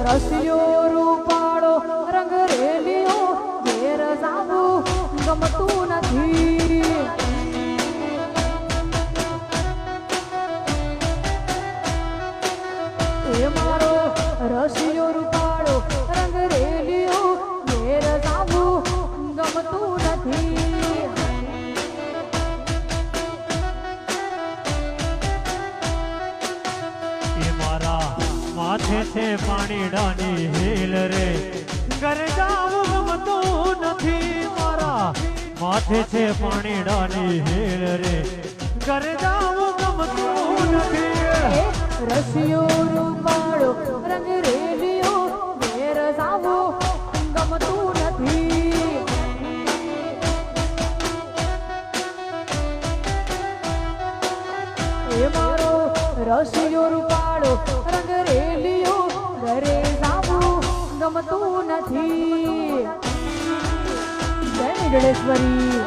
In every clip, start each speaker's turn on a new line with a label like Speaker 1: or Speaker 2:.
Speaker 1: રસિયો રૂપાળો રંગ રેલિયો ઘેર જાવું ગમતું નથી. એ મારો રસિયો રૂપાળો રંગ રેલિયો ઘેર જાવું ગમતું નથી.
Speaker 2: એ મારા માથે છે પાણીડાની હિલ રે ઘરે જાવું ગમતું નથી. મારા માથે છે પાણીડાની હિલ રે ઘરે જાવું ગમતું નથી.
Speaker 1: રસિયો રૂપાળો રંગ રેલિયો ઘેર જાવું ગમતું નથી. એ મારો રસિયો રૂપાળો રંગ રેલિયો ઘરે જાવું ગમતું નથી. જય ગણેશ્વરી.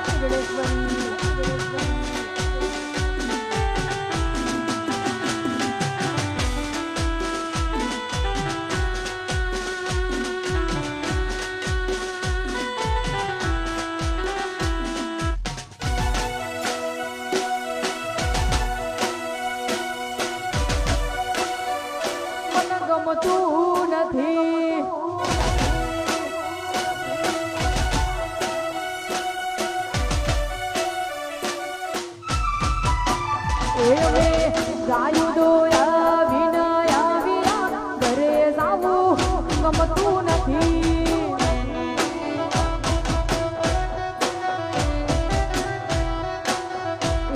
Speaker 1: ગમતું નથી. એ ગાયું દોયા વિના આવ્યા ઘરે જાવું ગમતું નથી.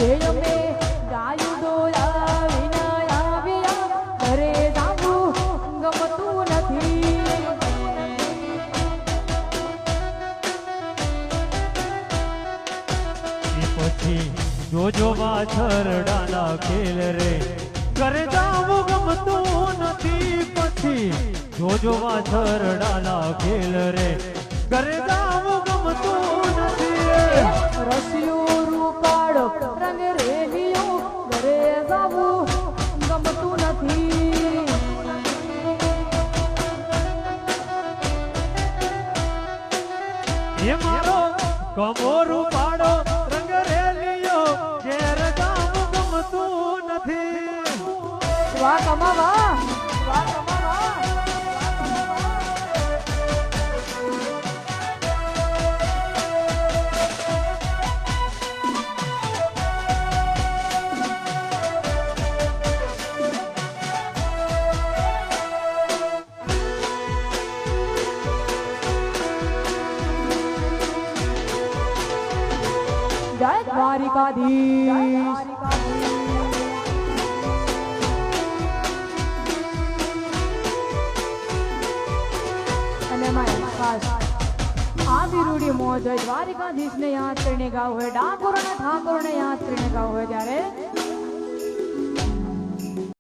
Speaker 1: એ અમે ગાયું દોયા વિના આવ્યા ઘરે જાવું ગમતું નથી.
Speaker 2: પછી જોજો વાછરડાના ખેલ રે ઘરે જાવું ગમતું નથી. પછી જોજો વાછરડાના ખેલ રે ઘરે જાવું ગમતું નથી.
Speaker 1: રસિયો રૂપાળો રંગ રેલિયો ઘરે જાવું ગમતું નથી.
Speaker 2: એ મારો કમો રૂપાળો રંગ રેલિયો ઘેર જાવું ગમતું નથી.
Speaker 1: વાહ કમાવા, વાહ કમાવા. જય દ્વારિકાધીશ. અને મારી ખાસ આ વિરુડી મોજ દ્વારિકાધીશને યાદ કરીને ગાવ હોય, ડાકોરના ઠાકોરને યાદ કરીને ગાવ હોય ત્યારે